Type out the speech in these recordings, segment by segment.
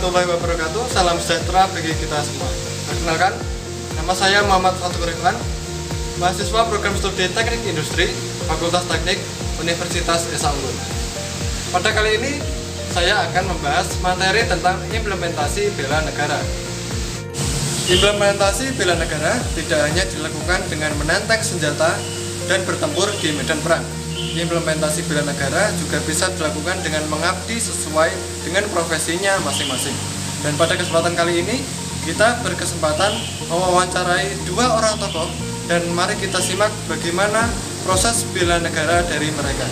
warahmatullahi wabarakatuh. Salam sejahtera bagi kita semua. Perkenalkan, nama saya Muhammad Fatur Ridwan, mahasiswa program studi Teknik Industri, Fakultas Teknik, Universitas Esa Unggul. Pada kali ini, saya akan membahas materi tentang implementasi bela negara. Implementasi bela negara tidak hanya dilakukan dengan menenteng senjata dan bertempur di medan perang. Implementasi bela negara juga bisa dilakukan dengan mengabdi sesuai dengan profesinya masing-masing. Dan pada kesempatan kali ini, kita berkesempatan mewawancarai dua orang tokoh dan mari kita simak bagaimana proses bela negara dari mereka.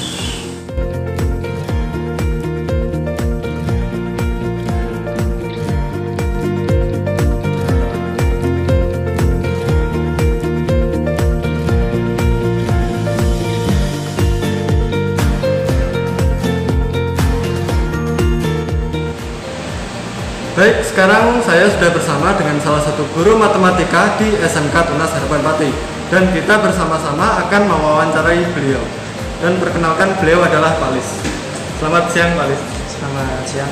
Baik, sekarang saya sudah bersama dengan salah satu guru matematika di SMK Tunas Harapan Pati dan kita bersama-sama akan mewawancarai beliau. Dan perkenalkan, beliau adalah Pak Lis. Selamat siang, Pak Lis. Selamat siang.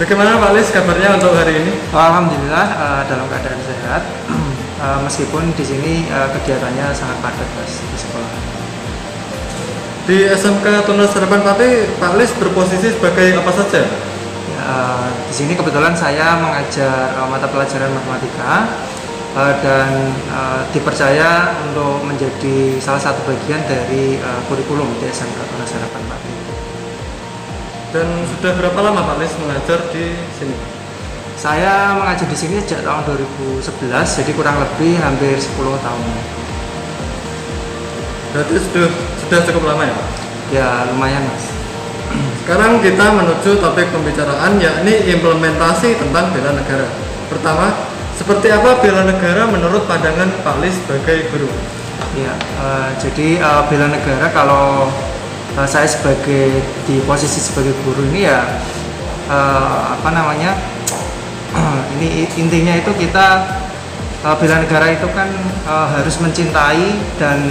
Bagaimana Pak Lis kabarnya untuk hari ini? Alhamdulillah dalam keadaan sehat. Meskipun di sini kegiatannya sangat padat Mas di sekolah. Di SMK Tunas Harapan Pati, Pak Lis berposisi sebagai apa saja? Di sini kebetulan saya mengajar mata pelajaran matematika dan dipercaya untuk menjadi salah satu bagian dari kurikulum di SMK Tunas Harapan Pati. Dan sudah berapa lama Pak Lis mengajar di sini? Saya mengajar di sini sejak tahun 2011, jadi kurang lebih hampir 10 tahun. Berarti sudah cukup lama ya Pak? Ya lumayan Mas. Sekarang kita menuju topik pembicaraan, yakni implementasi tentang bela negara. Pertama, seperti apa bela negara menurut pandangan Pak Lis sebagai guru? Ya, jadi bela negara kalau saya sebagai di posisi sebagai guru ini ya ini intinya itu kita bela negara itu kan harus mencintai dan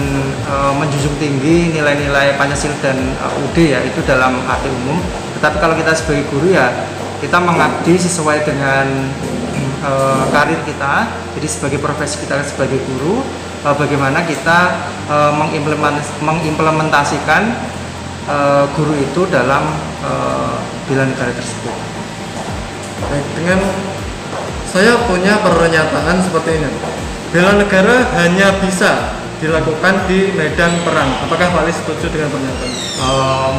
menjunjung tinggi nilai-nilai Pancasila dan UUD ya, itu dalam arti umum. Tetapi kalau kita sebagai guru ya kita mengabdi sesuai dengan karir kita. Jadi sebagai profesi kita sebagai guru, bagaimana kita mengimplementasikan guru itu dalam bela negara tersebut. Baik, dengan saya punya pernyataan seperti ini. Bela negara hanya bisa dilakukan di medan perang. Apakah Pak Lis setuju dengan pernyataan?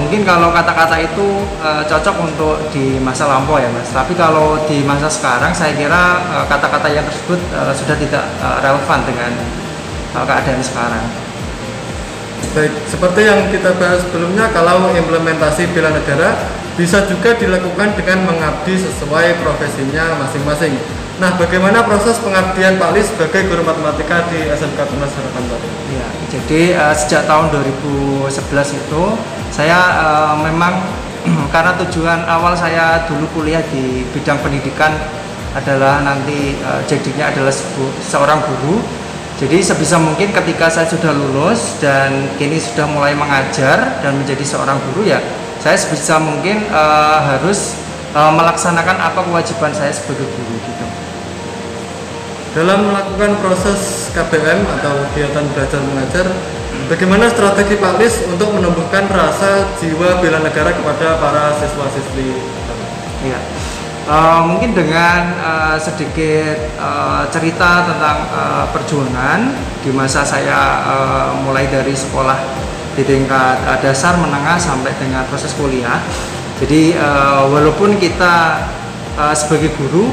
Mungkin kalau kata-kata itu cocok untuk di masa lampau ya Mas. Tapi kalau di masa sekarang saya kira kata-kata yang tersebut sudah tidak relevan dengan keadaan sekarang. Baik, seperti yang kita bahas sebelumnya, kalau implementasi bela negara bisa juga dilakukan dengan mengabdi sesuai profesinya masing-masing. Nah, bagaimana proses pengabdian Pak Lis sebagai guru matematika di SMK Tunas Harapan Pati? Ya, jadi sejak tahun 2011 itu saya memang karena tujuan awal saya dulu kuliah di bidang pendidikan adalah nanti jadinya adalah seorang guru. Jadi sebisa mungkin ketika saya sudah lulus dan kini sudah mulai mengajar dan menjadi seorang guru ya, saya sebisa mungkin harus melaksanakan apa kewajiban saya sebagai guru gitu. Dalam melakukan proses KBM atau kegiatan belajar mengajar, bagaimana strategi Pak Lis untuk menumbuhkan rasa jiwa bela negara kepada para siswa-siswi? Ya, mungkin dengan sedikit cerita tentang perjuangan di masa saya mulai dari sekolah di tingkat dasar, menengah sampai dengan proses kuliah. Jadi walaupun kita sebagai guru,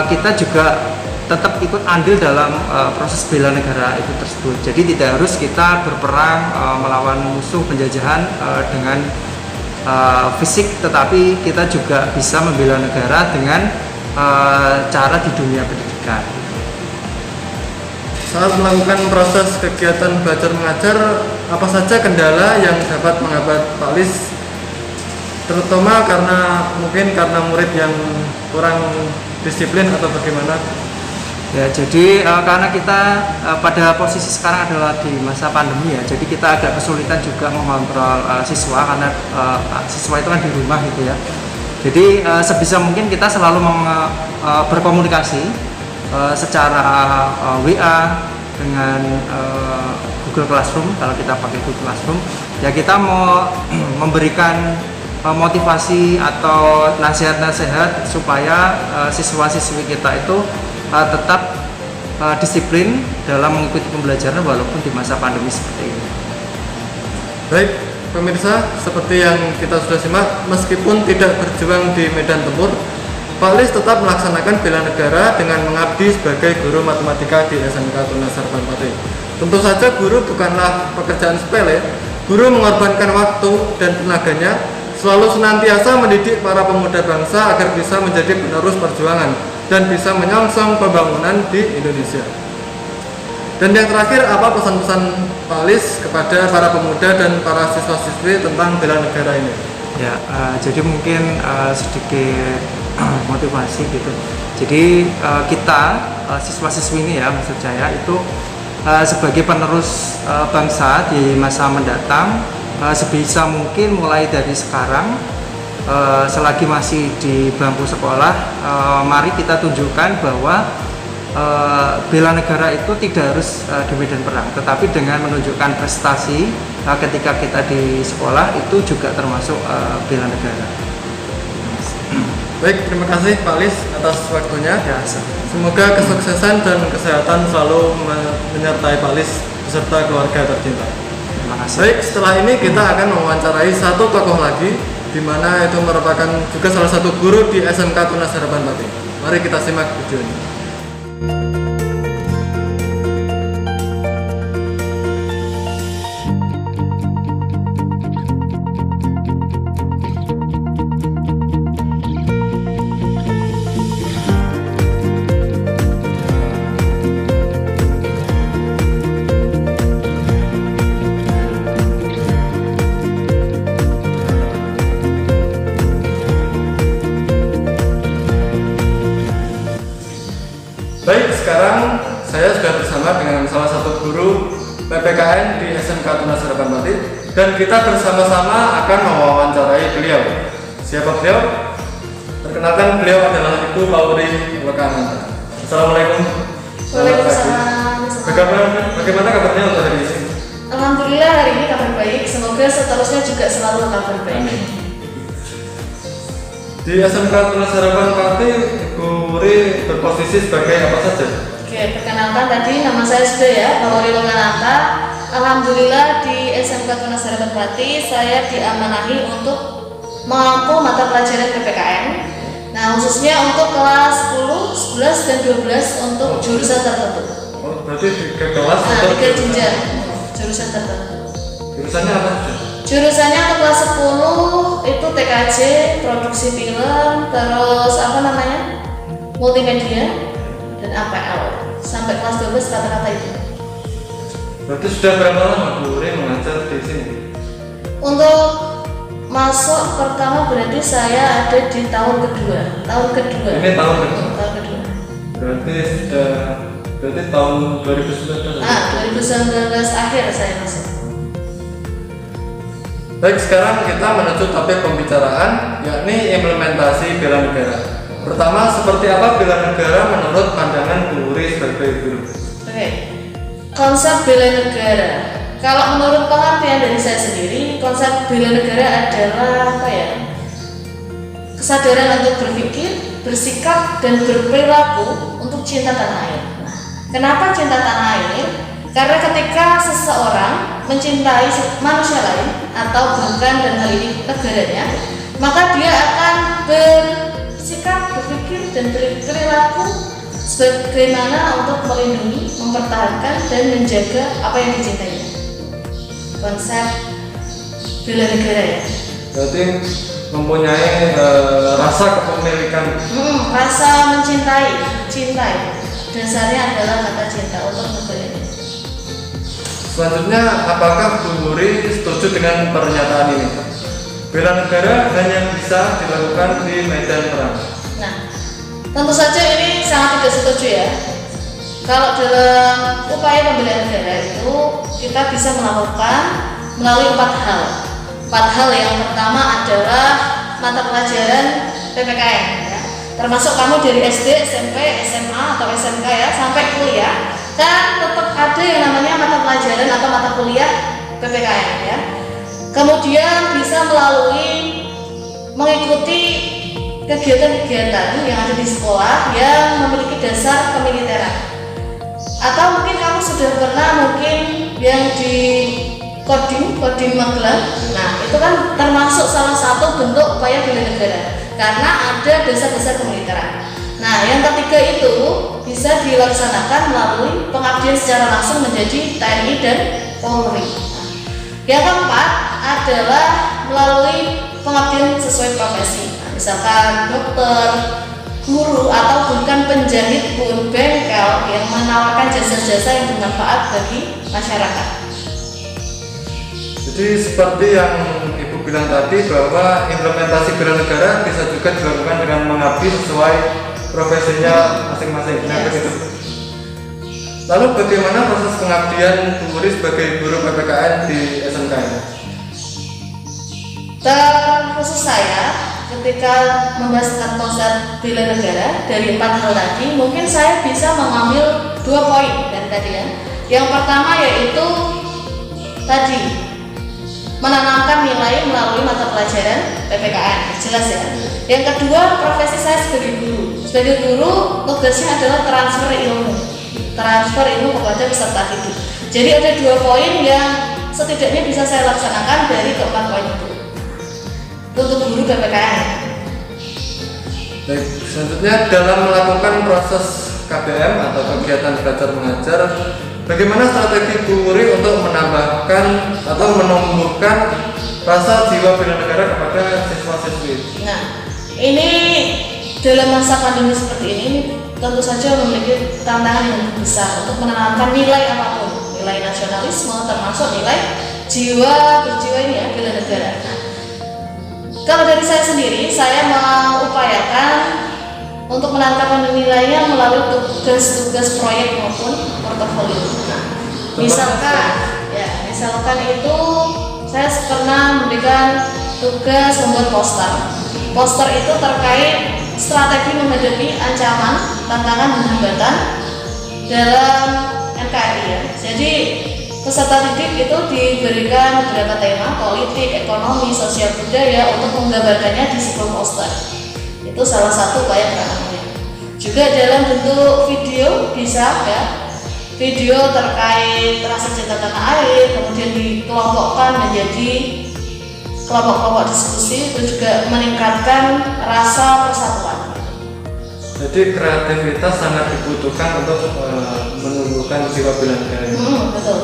kita juga tetap ikut andil dalam proses bela negara itu tersebut. Jadi tidak harus kita berperang melawan musuh penjajahan dengan fisik, tetapi kita juga bisa membela negara dengan cara di dunia pendidikan. Saat melakukan proses kegiatan belajar mengajar, apa saja kendala yang dapat menghambat Pak Lis, terutama karena murid yang kurang disiplin atau bagaimana? Ya, jadi karena kita pada posisi sekarang adalah di masa pandemi ya, jadi kita agak kesulitan juga mengontrol siswa karena siswa itu kan di rumah gitu ya. Jadi sebisa mungkin kita selalu berkomunikasi secara WA dengan Google Classroom. Kalau kita pakai Google Classroom, ya kita mau memberikan motivasi atau nasihat-nasihat supaya siswa-siswi kita itu tetap disiplin dalam mengikuti pembelajaran walaupun di masa pandemi seperti ini. Baik, pemirsa, seperti yang kita sudah simak, meskipun tidak berjuang di medan tempur, Pak Lis tetap melaksanakan bela negara dengan mengabdi sebagai guru matematika di SMK Tunas Harapan Pati. Tentu saja guru bukanlah pekerjaan sepele. Guru mengorbankan waktu dan tenaganya, selalu senantiasa mendidik para pemuda bangsa agar bisa menjadi penerus perjuangan dan bisa menyongsong pembangunan di Indonesia. Dan yang terakhir, apa pesan-pesan Pak Lis kepada para pemuda dan para siswa-siswi tentang bela negara ini? Ya, jadi mungkin sedikit motivasi gitu. Jadi kita siswa-siswi ini ya, maksud saya itu sebagai penerus bangsa di masa mendatang, sebisa mungkin mulai dari sekarang, selagi masih di bangku sekolah, mari kita tunjukkan bahwa bela negara itu tidak harus di medan perang, tetapi dengan menunjukkan prestasi ketika kita di sekolah itu juga termasuk bela negara. Baik, terima kasih Pak Lis atas waktunya. Ya, semoga kesuksesan dan kesehatan selalu menyertai Pak Lis beserta keluarga tercinta. Terima kasih. Baik, setelah ini kita akan mewawancarai satu tokoh lagi, di mana itu merupakan juga salah satu guru di SMK Tunas Harapan Pati. Mari kita simak videonya. Baik, sekarang saya sudah bersama dengan salah satu guru PPKN di SMK Tunas Harapan Pati dan kita bersama-sama akan mewawancarai beliau. Siapa beliau? Perkenalkan, beliau adalah Ibu Pauri Lokananta. Assalamualaikum. Waalaikumsalam. Bagaimana kabarnya untuk hari ini? Alhamdulillah hari ini kabar baik. Semoga seterusnya juga selalu kabar baik. Di SMK Tunas Harapan Pati, Ibu Uri berposisi sebagai apa saja? Oke, perkenalkan tadi nama saya sudah ya, Pauri Lokananta. Alhamdulillah di SMK Tunas Harapan Pati saya diamanahi untuk mengampu mata pelajaran PPKN. Nah, khususnya untuk kelas 10, 11, dan 12 untuk jurusan tertentu. Oh, berarti 3 kelas Nah, untuk 3 jenjang jurusan tertentu. jurusannya apa saja? Jurusannya untuk kelas 10 itu TKJ, produksi film, terus apa namanya? Multimedia dan APL. Sampai kelas 12 kata-kata itu. Berarti sudah berapa lama Bu Uri mengajar di sini? Untuk masuk pertama berarti saya ada di tahun kedua. Ini tahun kedua. Tahun kedua. Berarti tahun 2019. 2019 akhir saya masuk. Baik, sekarang kita menuju topik pembicaraan, yakni implementasi bela negara. Pertama, seperti apa bela negara menurut pandangan Bu Uri sebagai guru? Oke. Konsep bela negara. Kalau menurut pengertian dari saya sendiri, konsep bela negara adalah apa ya? Kesadaran untuk berpikir, bersikap, dan berperilaku untuk cinta tanah air. Nah, kenapa cinta tanah air? Karena ketika seseorang mencintai manusia lain atau bahkan dan hal ini negaranya, maka dia akan bersikap, berpikir, dan berperilaku sebagaimana untuk melindungi, mempertahankan, dan menjaga apa yang dicintainya. Konsep bela negara ya. Berarti mempunyai rasa kepemilikan. Rasa mencintai, cintai. Dasarnya adalah kata cinta untuk negara ini. Selanjutnya, apakah Bu Uri setuju dengan pernyataan ini? Bela negara hanya bisa dilakukan di medan perang. Nah, tentu saja ini sangat tidak setuju ya. Kalau dalam upaya pembelaan negara itu kita bisa melakukan melalui 4 hal. 4 hal yang pertama adalah mata pelajaran PPKN ya. Termasuk kamu dari SD, SMP, SMA atau SMK ya sampai kuliah, kan tetap ada yang namanya mata pelajaran atau mata kuliah PPKN ya. Kemudian bisa melalui mengikuti kegiatan-kegiatan yang ada di sekolah yang memiliki dasar kemiliteran. Atau mungkin kamu sudah pernah mungkin yang di Kodim Magelang. Nah, itu kan termasuk salah satu bentuk upaya bela negara karena ada dasar-dasar kemiliteran. Nah, yang ketiga itu bisa dilaksanakan melalui pengabdian secara langsung menjadi TNI dan Polri. Yang keempat adalah melalui pengabdian sesuai profesi. Nah, misalkan dokter, guru, atau bahkan penjahit pun bengkel yang menawarkan jasa-jasa yang bermanfaat bagi masyarakat. Jadi seperti yang Ibu bilang tadi bahwa implementasi bela negara bisa juga dilakukan dengan mengabdi sesuai profesinya masing-masing. Nah, begitu. Lalu bagaimana proses pengabdian Bu Wuri sebagai guru PPKN di SMK ini? Terkhusus saya ketika membahas tentang konsep bela negara dari 4 hal tadi, mungkin saya bisa mengambil 2 poin dari tadi ya. Yang pertama yaitu tadi menanamkan nilai melalui mata pelajaran PPKN, jelas ya. Yang kedua, profesi saya sebagai guru. Sebagai guru, tugasnya adalah transfer ilmu kepada peserta didik. Jadi ada 2 poin yang setidaknya bisa saya laksanakan dari keempat poin itu untuk guru PPKN. Baik, selanjutnya dalam melakukan proses KBM atau kegiatan belajar mengajar, bagaimana strategi Bu Wuri untuk menambahkan atau menumbuhkan rasa jiwa bela negara kepada siswa-siswi? Nah, ini dalam masa pandemi seperti ini tentu saja memiliki tantangan yang besar untuk menanamkan nilai apapun, nilai nasionalisme termasuk nilai berjiwa ini ya, bela negara. Nah, kalau dari saya sendiri, saya mengupayakan untuk menanamkan nilainya melalui tugas-tugas proyek maupun portofolio. Nah, misalkan itu saya pernah memberikan tugas membuat poster. Poster itu terkait strategi menghadapi ancaman, tantangan, dan hambatan dalam NKRI ya. Jadi peserta didik itu diberikan beberapa tema politik, ekonomi, sosial, budaya untuk menggambarkannya di sebuah poster. Itu salah satu upaya penanganannya. Juga dalam bentuk video bisa ya, video terkait rasa cinta tanah air, kemudian dikelompokkan menjadi kelompok-kelompok diskusi, itu juga meningkatkan rasa persatuan. Jadi kreativitas sangat dibutuhkan untuk menumbuhkan jiwa bela negara. Betul.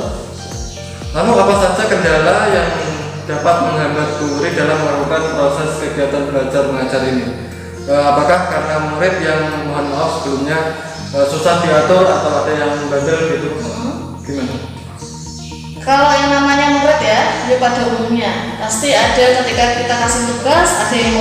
Lalu apa saja kendala yang dapat menghambat Bu Wuri dalam melakukan proses kegiatan belajar mengajar ini? Apakah karena murid yang mohon maaf sebelumnya susah diatur atau ada yang bandel gitu? Gimana? Kalau yang namanya murid ya pada umumnya pasti ada ketika kita kasih tugas, ada yang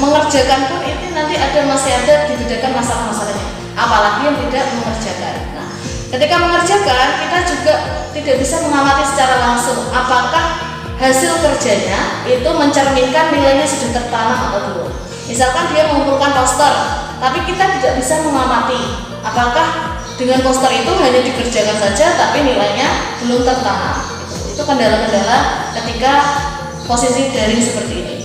mengerjakan pun itu nanti masih ada dibedakan masalah-masalahnya. Apalagi yang tidak mengerjakan. Nah, ketika mengerjakan kita juga tidak bisa mengamati secara langsung apakah hasil kerjanya itu mencerminkan nilainya sudah tertanam atau belum. Misalkan dia mengumpulkan poster, tapi kita tidak bisa mengamati apakah dengan poster itu hanya dikerjakan saja tapi nilainya belum tertanam. Itu kendala-kendala ketika posisi daring seperti ini.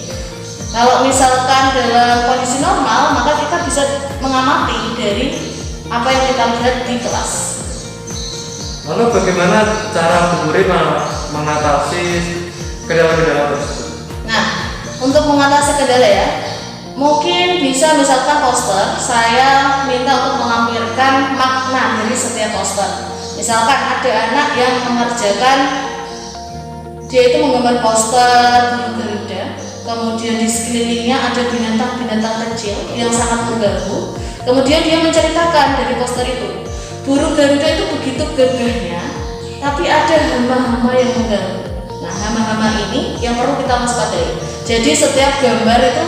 Kalau misalkan dalam kondisi normal, maka kita bisa mengamati dari apa yang kita lihat di kelas. Lalu bagaimana cara Bu Wuri mengatasi kendala-kendala tersebut? Nah, untuk mengatasi kendala ya, mungkin bisa misalkan poster, saya minta untuk mengampirkan makna dari setiap poster. Misalkan ada anak yang mengerjakan, dia itu menggambar poster burung Garuda, kemudian di sekelilingnya ada binatang-binatang kecil yang sangat mengganggu. Kemudian dia menceritakan dari poster itu, burung Garuda itu begitu gagahnya, tapi ada hama-hama yang mengganggu. Nah, hama-hama ini yang perlu kita waspadai. Jadi setiap gambar itu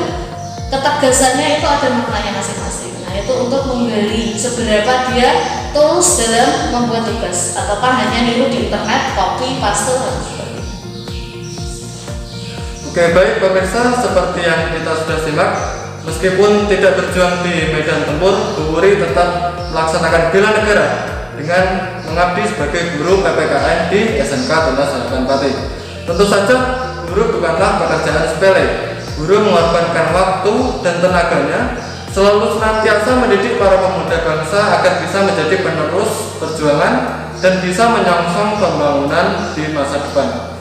ketegasannya itu ada maknanya masing-masing. Nah, itu untuk menggali seberapa dia tulus dalam membuat tugas ataukah hanya niru di internet, copy, paste, dan sebagainya. Oke, baik pemirsa, seperti yang kita sudah simak, Meskipun tidak berjuang di medan tempur, Bu Wuri tetap melaksanakan bela negara dengan mengabdi sebagai guru PPKN di SMK Tunas Harapan Pati. Tentu saja guru bukanlah pekerjaan sepele. Guru mengorbankan waktu dan tenaganya selalu senantiasa mendidik para pemuda bangsa agar bisa menjadi penerus perjuangan dan bisa menyongsong pembangunan di masa depan.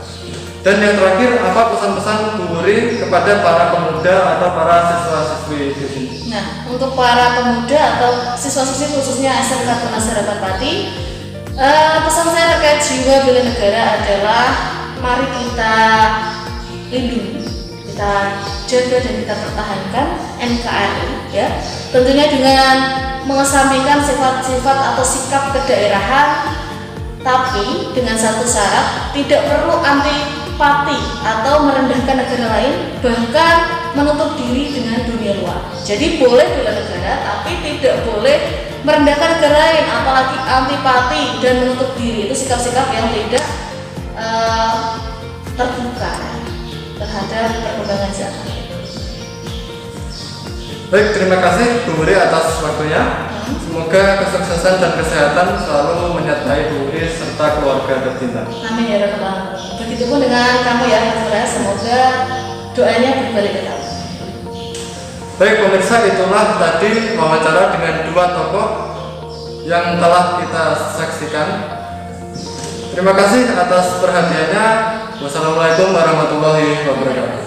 Dan yang terakhir, apa pesan-pesan Bu Wuri kepada para pemuda atau para siswa-siswi di sini? Nah, untuk para pemuda atau siswa-siswi khususnya SMK Tunas Harapan Pati, pesan saya terkait jiwa bela negara adalah mari kita lindungi, kita jaga dan kita pertahankan NKRI, ya. Tentunya dengan mengesampingkan sifat-sifat atau sikap kedaerahan, tapi dengan satu syarat, tidak perlu antipati atau merendahkan negara lain, bahkan menutup diri dengan dunia luar. Jadi boleh bela negara, tapi tidak boleh merendahkan negara lain, apalagi antipati dan menutup diri. Itu sikap-sikap yang tidak terbuka terhadap perkembangan zaman. Baik, terima kasih Bu Wuri atas waktunya. Semoga kesuksesan dan kesehatan selalu menyertai Bu Wuri serta keluarga tercinta. Amin ya rabbal alamin. Begitupun dengan kamu ya Hafura, semoga doanya berbalik ke kamu. Baik pemirsa, itulah tadi wawancara dengan dua tokoh yang telah kita saksikan. Terima kasih atas perhatiannya. Wassalamualaikum warahmatullahi wabarakatuh.